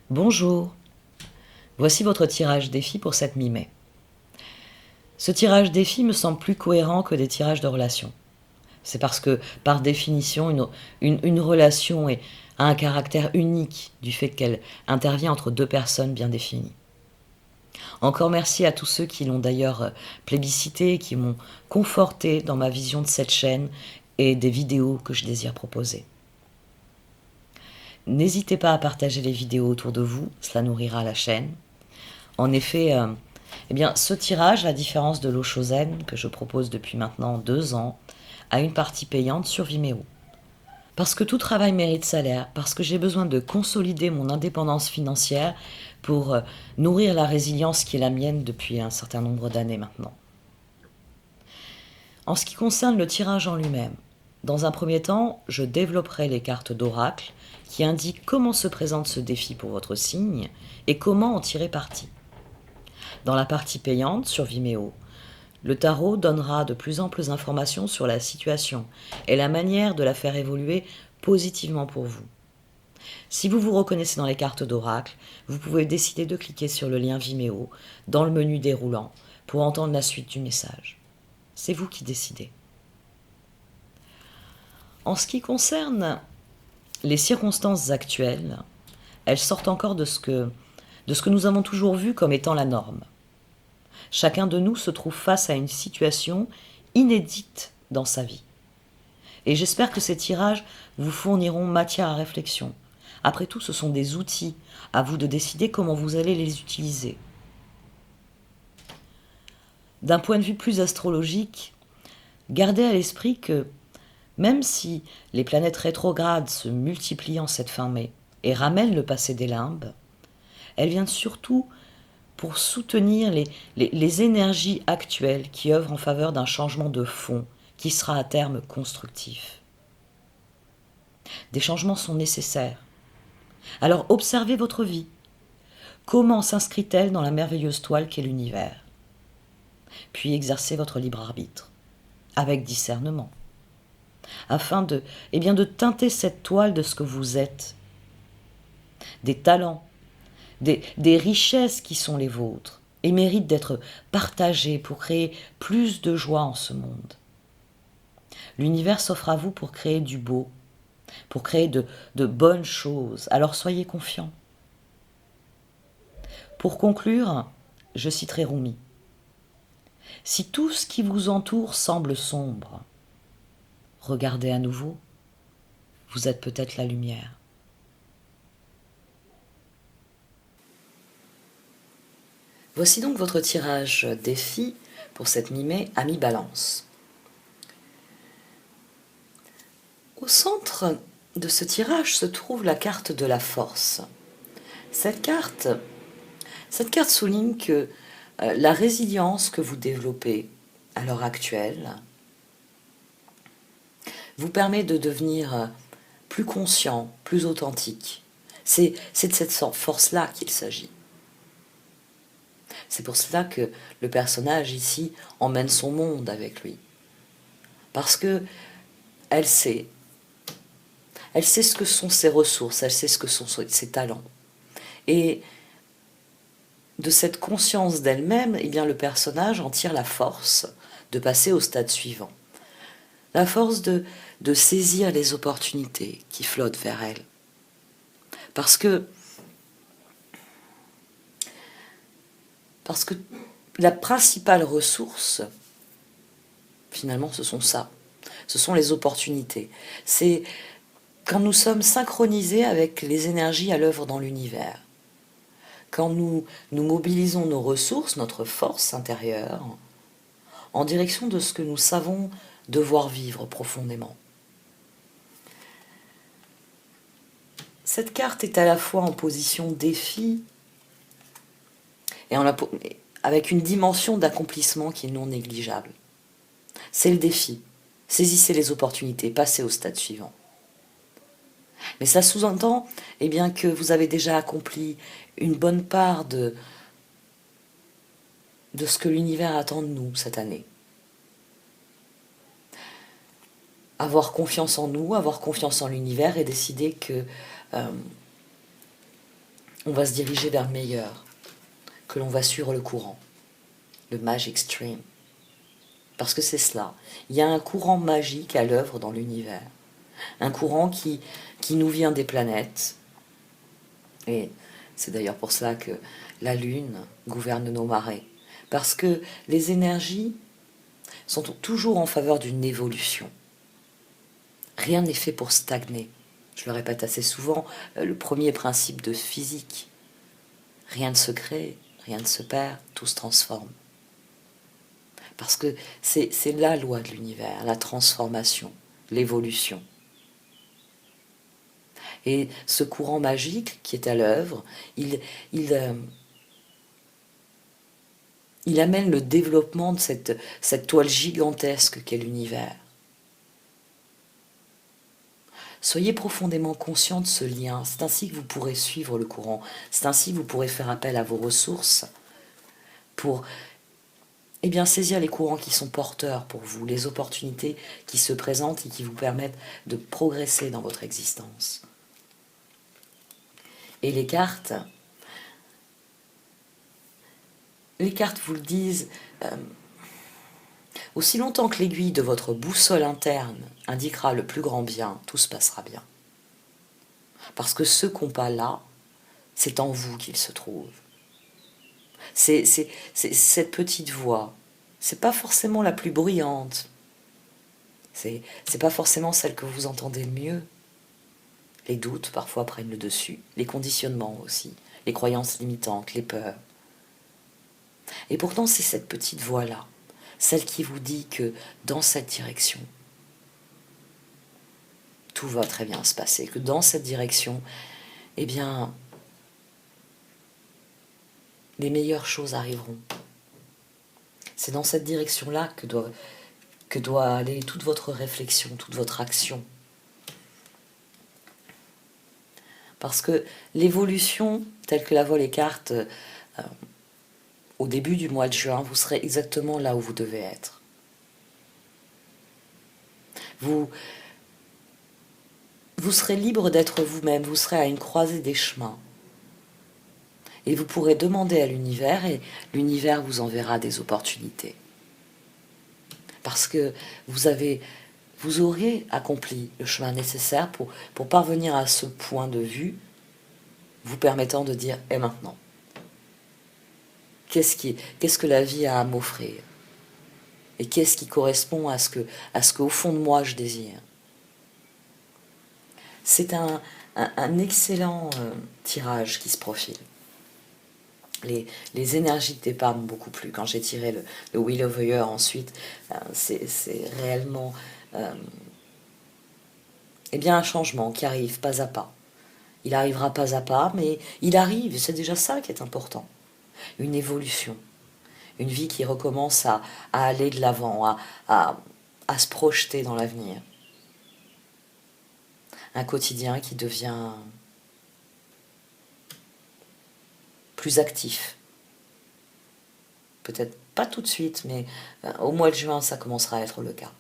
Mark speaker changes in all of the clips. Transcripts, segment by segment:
Speaker 1: Bonjour, voici votre tirage défi pour cette mi-mai. Ce tirage défi me semble plus cohérent que des tirages de relations. C'est parce que, par définition, une relation a un caractère unique du fait qu'elle intervient entre deux personnes bien définies. Encore merci à tous ceux qui l'ont d'ailleurs plébiscité, qui m'ont conforté dans ma vision de cette chaîne et des vidéos que je désire proposer. N'hésitez pas à partager les vidéos autour de vous, cela nourrira la chaîne. En effet, ce tirage, à la différence de l'eau Chosen que je propose depuis maintenant 2 ans, a une partie payante sur Vimeo. Parce que tout travail mérite salaire, parce que j'ai besoin de consolider mon indépendance financière pour nourrir la résilience qui est la mienne depuis un certain nombre d'années maintenant. En ce qui concerne le tirage en lui-même, dans un premier temps, je développerai les cartes d'oracle qui indiquent comment se présente ce défi pour votre signe et comment en tirer parti. Dans la partie payante sur Vimeo, le tarot donnera de plus amples informations sur la situation et la manière de la faire évoluer positivement pour vous. Si vous vous reconnaissez dans les cartes d'oracle, vous pouvez décider de cliquer sur le lien Vimeo dans le menu déroulant pour entendre la suite du message. C'est vous qui décidez. En ce qui concerne les circonstances actuelles, elles sortent encore de ce que nous avons toujours vu comme étant la norme. Chacun de nous se trouve face à une situation inédite dans sa vie. Et j'espère que ces tirages vous fourniront matière à réflexion. Après tout, ce sont des outils, à vous de décider comment vous allez les utiliser. D'un point de vue plus astrologique, gardez à l'esprit que même si les planètes rétrogrades se multiplient en cette fin mai et ramènent le passé des limbes, elles viennent surtout pour soutenir les énergies actuelles qui œuvrent en faveur d'un changement de fond qui sera à terme constructif. Des changements sont nécessaires. Alors observez votre vie. Comment s'inscrit-elle dans la merveilleuse toile qu'est l'univers? Puis exercez votre libre arbitre, avec discernement, afin de teinter cette toile de ce que vous êtes, des talents, des richesses qui sont les vôtres et méritent d'être partagées pour créer plus de joie en ce monde. L'univers s'offre à vous pour créer du beau, pour créer de bonnes choses, alors soyez confiants. Pour conclure, je citerai Rumi. Si tout ce qui vous entoure semble sombre, regardez à nouveau, vous êtes peut-être la lumière. Voici donc votre tirage défi pour cette mi-mai à mi-balance. Au centre de ce tirage se trouve la carte de la force. Cette carte souligne que la résilience que vous développez à l'heure actuelle vous permet de devenir plus conscient, plus authentique. C'est de cette force-là qu'il s'agit. C'est pour cela que le personnage ici emmène son monde avec lui. Parce que elle sait ce que sont ses ressources, elle sait ce que sont ses talents. Et de cette conscience d'elle-même, le personnage en tire la force de passer au stade suivant. La force de saisir les opportunités qui flottent vers elle. Parce que la principale ressource, finalement, ce sont ça. Ce sont les opportunités. C'est quand nous sommes synchronisés avec les énergies à l'œuvre dans l'univers. Quand nous mobilisons nos ressources, notre force intérieure, en direction de ce que nous savons devoir vivre profondément. Cette carte est à la fois en position défi et avec une dimension d'accomplissement qui est non négligeable. C'est le défi. Saisissez les opportunités, passez au stade suivant. Mais ça sous-entend que vous avez déjà accompli une bonne part de ce que l'univers attend de nous cette année. Avoir confiance en nous, avoir confiance en l'univers et décider que on va se diriger vers le meilleur, que l'on va suivre le courant, le Magic Stream. Parce que c'est cela. Il y a un courant magique à l'œuvre dans l'univers. Un courant qui nous vient des planètes. Et c'est d'ailleurs pour cela que la Lune gouverne nos marées. Parce que les énergies sont toujours en faveur d'une évolution. Rien n'est fait pour stagner. Je le répète assez souvent, le premier principe de physique. Rien ne se crée, rien ne se perd, tout se transforme. Parce que c'est la loi de l'univers, la transformation, l'évolution. Et ce courant magique qui est à l'œuvre, il amène le développement de cette toile gigantesque qu'est l'univers. Soyez profondément conscient de ce lien, c'est ainsi que vous pourrez suivre le courant, c'est ainsi que vous pourrez faire appel à vos ressources pour saisir les courants qui sont porteurs pour vous, les opportunités qui se présentent et qui vous permettent de progresser dans votre existence. Et les cartes vous le disent, aussi longtemps que l'aiguille de votre boussole interne indiquera le plus grand bien, tout se passera bien. Parce que ce compas-là, c'est en vous qu'il se trouve. C'est cette petite voix. C'est pas forcément la plus bruyante. C'est pas forcément celle que vous entendez le mieux. Les doutes parfois prennent le dessus, les conditionnements aussi, les croyances limitantes, les peurs. Et pourtant c'est cette petite voix-là, celle qui vous dit que dans cette direction, tout va très bien se passer, que dans cette direction, les meilleures choses arriveront. C'est dans cette direction-là que doit aller toute votre réflexion, toute votre action. Parce que l'évolution, telle que la voient les cartes, au début du mois de juin, vous serez exactement là où vous devez être. Vous serez libre d'être vous-même, vous serez à une croisée des chemins. Et vous pourrez demander à l'univers, et l'univers vous enverra des opportunités. Parce que vous aurez accompli le chemin nécessaire pour parvenir à ce point de vue, vous permettant de dire « et maintenant ?» Qu'est-ce que la vie a à m'offrir? Et qu'est-ce qui correspond à ce que au fond de moi je désire? C'est un excellent tirage qui se profile. Les énergies de départ m'ont beaucoup plu. Quand j'ai tiré le Wheel of the Year ensuite, c'est réellement un changement qui arrive pas à pas. Il arrivera pas à pas, mais il arrive, et c'est déjà ça qui est important. Une évolution, une vie qui recommence à aller de l'avant, à se projeter dans l'avenir. Un quotidien qui devient plus actif. Peut-être pas tout de suite, mais au mois de juin, ça commencera à être le cas.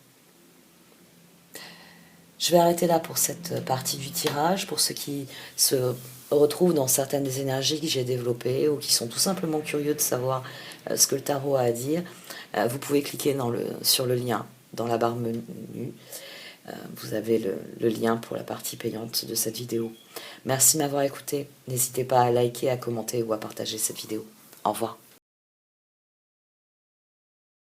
Speaker 1: Je vais arrêter là pour cette partie du tirage. Pour ceux qui se retrouvent dans certaines des énergies que j'ai développées ou qui sont tout simplement curieux de savoir ce que le tarot a à dire, vous pouvez cliquer sur le lien dans la barre menu. Vous avez le lien pour la partie payante de cette vidéo. Merci de m'avoir écouté. N'hésitez pas à liker, à commenter ou à partager cette vidéo. Au revoir.